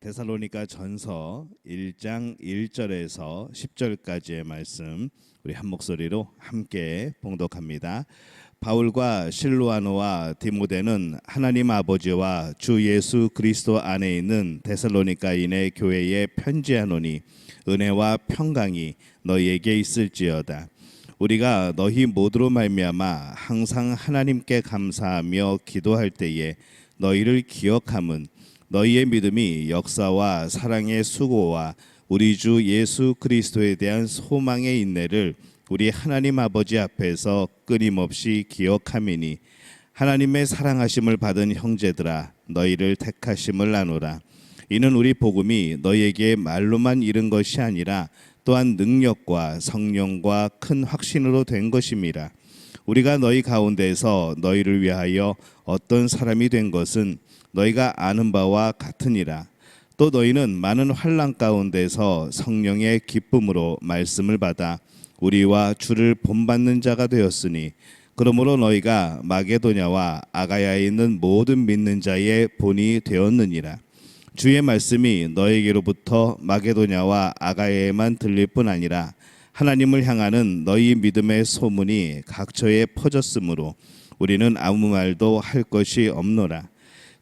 데살로니가 전서 1장 1절에서 10절까지의 말씀 우리 한 목소리로 함께 봉독합니다. 바울과 실로아노와 디모데는 하나님 아버지와 주 예수 그리스도 안에 있는 데살로니가인의 교회에 편지하노니 은혜와 평강이 너희에게 있을지어다. 우리가 너희 모두로 말미암아 항상 하나님께 감사하며 기도할 때에 너희를 기억함은 너희의 믿음이 역사와 사랑의 수고와 우리 주 예수 그리스도에 대한 소망의 인내를 우리 하나님 아버지 앞에서 끊임없이 기억함이니 하나님의 사랑하심을 받은 형제들아 너희를 택하심을 아노라. 이는 우리 복음이 너희에게 말로만 이른 것이 아니라 또한 능력과 성령과 큰 확신으로 된 것임이라. 우리가 너희 가운데서 너희를 위하여 어떤 사람이 된 것은 너희가 아는 바와 같으니라. 또 너희는 많은 환난 가운데서 성령의 기쁨으로 말씀을 받아 우리와 주를 본받는 자가 되었으니 그러므로 너희가 마게도냐와 아가야에 있는 모든 믿는 자의 본이 되었느니라. 주의 말씀이 너희에게로부터 마게도냐와 아가야에만 들릴 뿐 아니라 하나님을 향하는 너희 믿음의 소문이 각처에 퍼졌으므로 우리는 아무 말도 할 것이 없노라.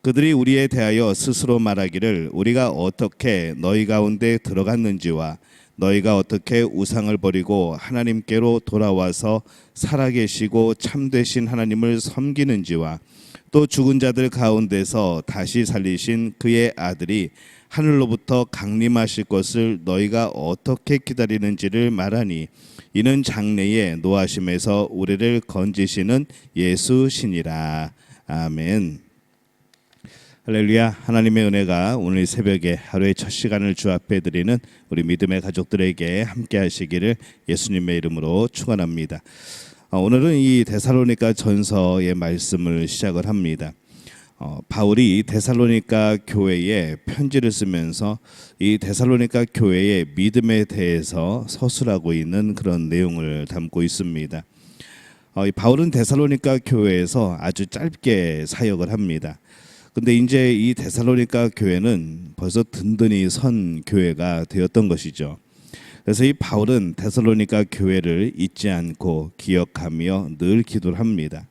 그들이 우리에 대하여 스스로 말하기를 우리가 어떻게 너희 가운데 들어갔는지와 너희가 어떻게 우상을 버리고 하나님께로 돌아와서 살아계시고 참되신 하나님을 섬기는지와 또 죽은 자들 가운데서 다시 살리신 그의 아들이 하늘로부터 강림하실 것을 너희가 어떻게 기다리는지를 말하니 이는 장래의 노하심에서 우리를 건지시는 예수시니라. 아멘. 할렐루야. 하나님의 은혜가 오늘 새벽에 하루의 첫 시간을 주 앞에 드리는 우리 믿음의 가족들에게 함께 하시기를 예수님의 이름으로 축원합니다. 오늘은 이 데살로니가 전서의 말씀을 시작을 합니다. 바울이 데살로니가 교회에 편지를 쓰면서 이 데살로니가 교회의 믿음에 대해서 서술하고 있는 그런 내용을 담고 있습니다. 바울은 데살로니가 교회에서 아주 짧게 사역을 합니다. 근데 이제 이 데살로니가 교회는 벌써 든든히 선 교회가 되었던 것이죠. 그래서 이 바울은 데살로니가 교회를 잊지 않고 기억하며 늘 기도를 합니다.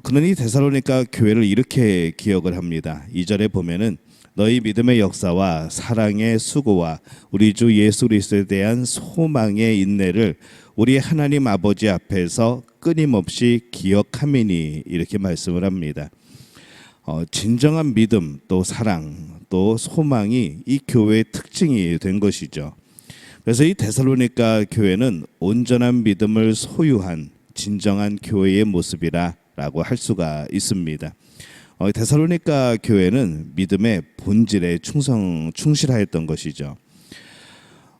그는 이 데살로니가 교회를 이렇게 기억을 합니다. 2절에 보면은 너희 믿음의 역사와 사랑의 수고와 우리 주 예수 그리스도에 대한 소망의 인내를 우리 하나님 아버지 앞에서 끊임없이 기억함이니 이렇게 말씀을 합니다. 진정한 믿음 또 사랑 또 소망이 이 교회의 특징이 된 것이죠. 그래서 이 데살로니가 교회는 온전한 믿음을 소유한 진정한 교회의 모습이라고 할 수가 있습니다. 데살로니가 교회는 믿음의 본질에 충실하였던 것이죠.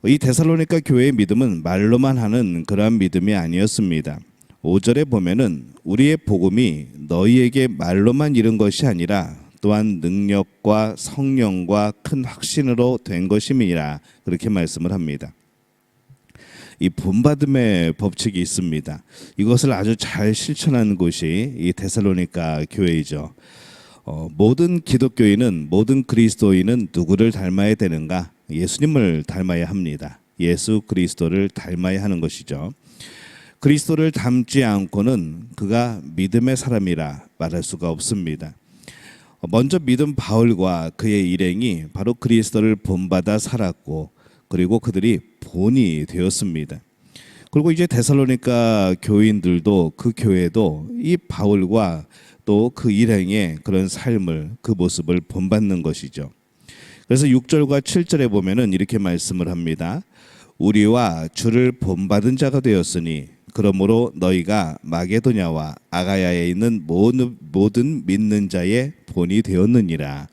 이 데살로니가 교회의 믿음은 말로만 하는 그러한 믿음이 아니었습니다. 5절에 보면은 우리의 복음이 너희에게 말로만 이른 것이 아니라 또한 능력과 성령과 큰 확신으로 된 것임이라 그렇게 말씀을 합니다. 이 본받음의 법칙이 있습니다. 이것을 아주 잘 실천한 곳이 이 데살로니가 교회이죠. 모든 기독교인은 모든 그리스도인은 누구를 닮아야 되는가? 예수님을 닮아야 합니다. 예수 그리스도를 닮아야 하는 것이죠. 그리스도를 닮지 않고는 그가 믿음의 사람이라 말할 수가 없습니다. 먼저 믿은 바울과 그의 일행이 바로 그리스도를 본받아 살았고 그리고 그들이 본이 되었습니다. 그리고 이제 데살로니가 교인들도 그 교회도 이 바울과 또 그 일행의 그런 삶을 그 모습을 본받는 것이죠. 그래서 6절과 7절에 보면은 이렇게 말씀을 합니다. 우리와 주를 본받은 자가 되었으니 그러므로 너희가 마게도냐와 아가야에 있는 모든 믿는 자의 본이 되었느니라.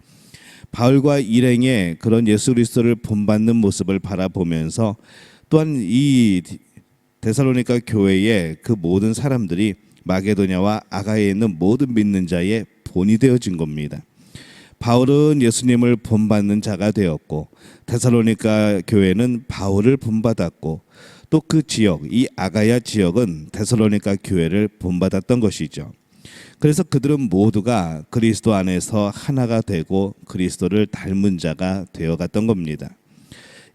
바울과 일행의 그런 예수 그리스도를 본받는 모습을 바라보면서 또한 이 데살로니가 교회의 그 모든 사람들이 마게도냐와 아가야에 있는 모든 믿는 자의 본이 되어진 겁니다. 바울은 예수님을 본받는 자가 되었고 데살로니가 교회는 바울을 본받았고 또 그 지역 이 아가야 지역은 데살로니가 교회를 본받았던 것이죠. 그래서 그들은 모두가 그리스도 안에서 하나가 되고 그리스도를 닮은 자가 되어갔던 겁니다.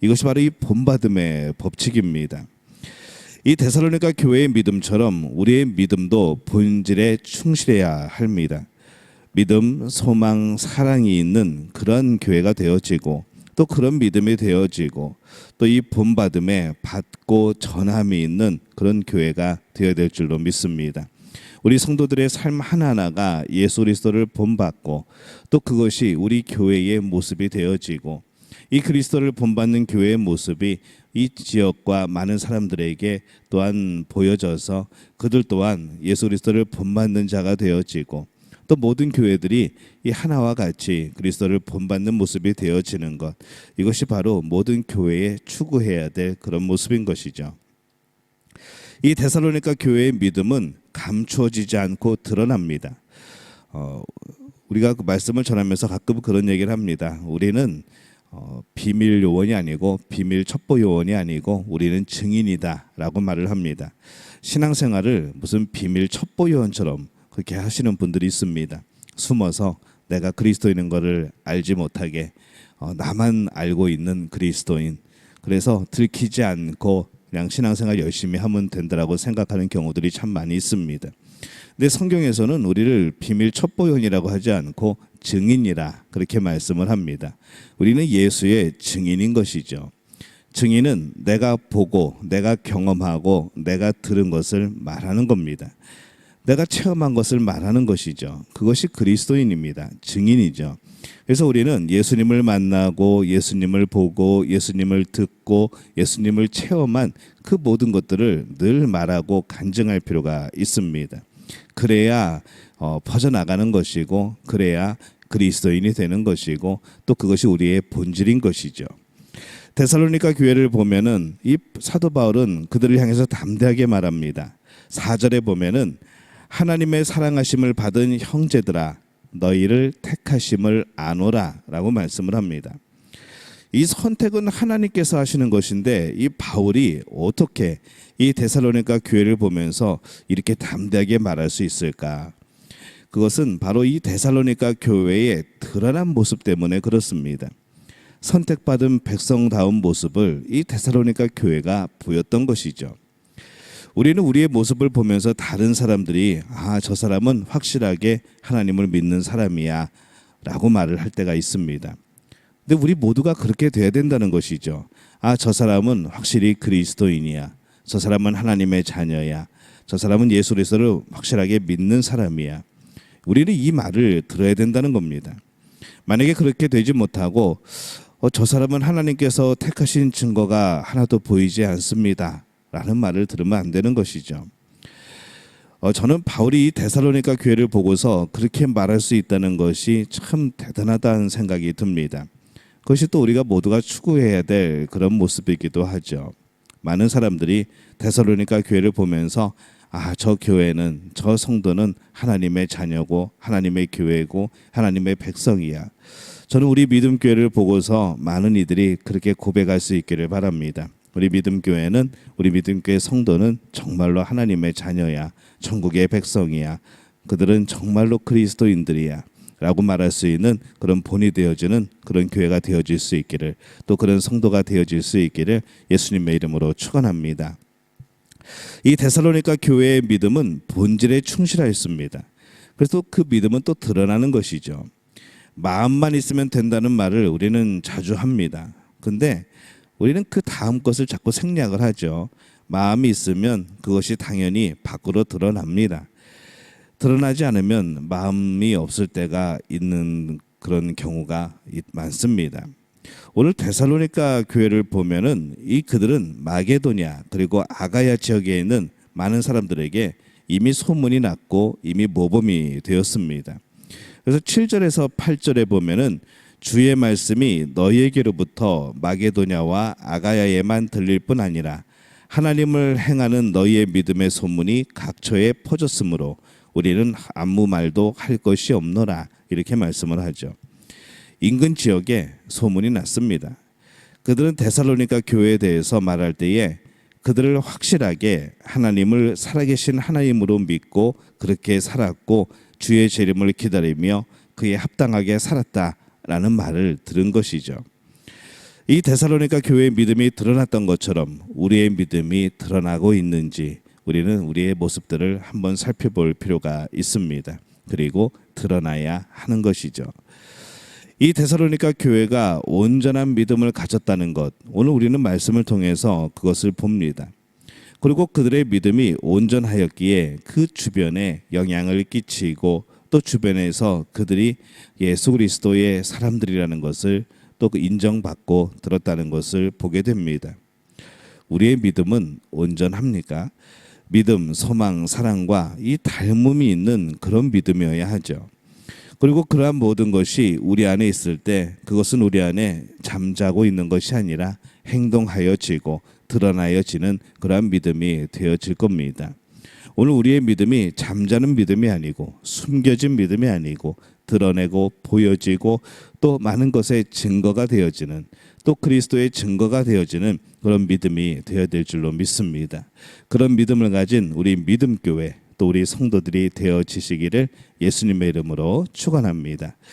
이것이 바로 이 본받음의 법칙입니다. 이 데살로니가 교회의 믿음처럼 우리의 믿음도 본질에 충실해야 합니다. 믿음, 소망, 사랑이 있는 그런 교회가 되어지고 또 그런 믿음이 되어지고 또 이 본받음에 받고 전함이 있는 그런 교회가 되어야 될 줄로 믿습니다. 우리 성도들의 삶 하나하나가 예수 그리스도를 본받고 또 그것이 우리 교회의 모습이 되어지고 이 그리스도를 본받는 교회의 모습이 이 지역과 많은 사람들에게 또한 보여져서 그들 또한 예수 그리스도를 본받는 자가 되어지고 또 모든 교회들이 이 하나와 같이 그리스도를 본받는 모습이 되어지는 것, 이것이 바로 모든 교회에 추구해야 될 그런 모습인 것이죠. 이 데살로니가 교회의 믿음은 감추어지지 않고 드러납니다. 우리가 그 말씀을 전하면서 가끔 그런 얘기를 합니다. 우리는 비밀 요원이 아니고 비밀 첩보 요원이 아니고 우리는 증인이다라고 말을 합니다. 신앙생활을 무슨 비밀 첩보 요원처럼 그렇게 하시는 분들이 있습니다. 숨어서 내가 그리스도인인 것을 알지 못하게 나만 알고 있는 그리스도인, 그래서 들키지 않고 그냥 신앙생활 열심히 하면 된다라고 생각하는 경우들이 참 많이 있습니다. 근데 성경에서는 우리를 비밀 첩보요원이라고 하지 않고 증인이라 그렇게 말씀을 합니다. 우리는 예수의 증인인 것이죠. 증인은 내가 보고 내가 경험하고 내가 들은 것을 말하는 겁니다. 내가 체험한 것을 말하는 것이죠. 그것이 그리스도인입니다. 증인이죠. 그래서 우리는 예수님을 만나고 예수님을 보고 예수님을 듣고 예수님을 체험한 그 모든 것들을 늘 말하고 간증할 필요가 있습니다. 그래야 퍼져나가는 것이고 그래야 그리스도인이 되는 것이고 또 그것이 우리의 본질인 것이죠. 데살로니가 교회를 보면은 이 사도 바울은 그들을 향해서 담대하게 말합니다. 4절에 보면은 하나님의 사랑하심을 받은 형제들아 너희를 택하심을 아노라 라고 말씀을 합니다. 이 선택은 하나님께서 하시는 것인데 이 바울이 어떻게 이 데살로니가 교회를 보면서 이렇게 담대하게 말할 수 있을까? 그것은 바로 이 데살로니가 교회의 드러난 모습 때문에 그렇습니다. 선택받은 백성다운 모습을 이 데살로니가 교회가 보였던 것이죠. 우리는 우리의 모습을 보면서 다른 사람들이 저 사람은 확실하게 하나님을 믿는 사람이야 라고 말을 할 때가 있습니다. 근데 우리 모두가 그렇게 돼야 된다는 것이죠. 저 사람은 확실히 그리스도인이야. 저 사람은 하나님의 자녀야. 저 사람은 예수 그리스도를 확실하게 믿는 사람이야. 우리는 이 말을 들어야 된다는 겁니다. 만약에 그렇게 되지 못하고 저 사람은 하나님께서 택하신 증거가 하나도 보이지 않습니다 라는 말을 들으면 안 되는 것이죠. 저는 바울이 이 데살로니가 교회를 보고서 그렇게 말할 수 있다는 것이 참 대단하다는 생각이 듭니다. 그것이 또 우리가 모두가 추구해야 될 그런 모습이기도 하죠. 많은 사람들이 데살로니가 교회를 보면서 저 교회는, 저 성도는 하나님의 자녀고 하나님의 교회고 하나님의 백성이야. 저는 우리 믿음교회를 보고서 많은 이들이 그렇게 고백할 수 있기를 바랍니다. 우리 믿음교회는, 우리 믿음교회 성도는 정말로 하나님의 자녀야. 천국의 백성이야. 그들은 정말로 그리스도인들이야 라고 말할 수 있는 그런 본이 되어지는 그런 교회가 되어질 수 있기를, 또 그런 성도가 되어질 수 있기를 예수님의 이름으로 축원합니다. 이 데살로니가 교회의 믿음은 본질에 충실하였습니다. 그래서 그 믿음은 또 드러나는 것이죠. 마음만 있으면 된다는 말을 우리는 자주 합니다. 근데 우리는 그 다음 것을 자꾸 생략을 하죠. 마음이 있으면 그것이 당연히 밖으로 드러납니다. 드러나지 않으면 마음이 없을 때가 있는 그런 경우가 많습니다. 오늘 데살로니가 교회를 보면은 그들은 마게도냐 그리고 아가야 지역에 있는 많은 사람들에게 이미 소문이 났고 이미 모범이 되었습니다. 그래서 7절에서 8절에 보면은 주의 말씀이 너희에게로부터 마게도냐와 아가야에만 들릴 뿐 아니라 하나님을 행하는 너희의 믿음의 소문이 각처에 퍼졌으므로 우리는 아무 말도 할 것이 없노라 이렇게 말씀을 하죠. 인근 지역에 소문이 났습니다. 그들은 데살로니가 교회에 대해서 말할 때에 그들을 확실하게 하나님을 살아계신 하나님으로 믿고 그렇게 살았고 주의 재림을 기다리며 그에 합당하게 살았다라는 말을 들은 것이죠. 이 데살로니가 교회의 믿음이 드러났던 것처럼 우리의 믿음이 드러나고 있는지 우리는 우리의 모습들을 한번 살펴볼 필요가 있습니다. 그리고 드러나야 하는 것이죠. 이 데살로니가 교회가 온전한 믿음을 가졌다는 것, 오늘 우리는 말씀을 통해서 그것을 봅니다. 그리고 그들의 믿음이 온전하였기에 그 주변에 영향을 끼치고 또 주변에서 그들이 예수 그리스도의 사람들이라는 것을 또 인정받고 들었다는 것을 보게 됩니다. 우리의 믿음은 온전합니까? 믿음, 소망, 사랑과 이 닮음이 있는 그런 믿음이어야 하죠. 그리고 그러한 모든 것이 우리 안에 있을 때 그것은 우리 안에 잠자고 있는 것이 아니라 행동하여지고 드러나여지는 그러한 믿음이 되어질 겁니다. 오늘 우리의 믿음이 잠자는 믿음이 아니고 숨겨진 믿음이 아니고 드러내고 보여지고 또 많은 것의 증거가 되어지는 또 그리스도의 증거가 되어지는 그런 믿음이 되어야 될 줄로 믿습니다. 그런 믿음을 가진 우리 믿음교회 또 우리 성도들이 되어지시기를 예수님의 이름으로 축원합니다.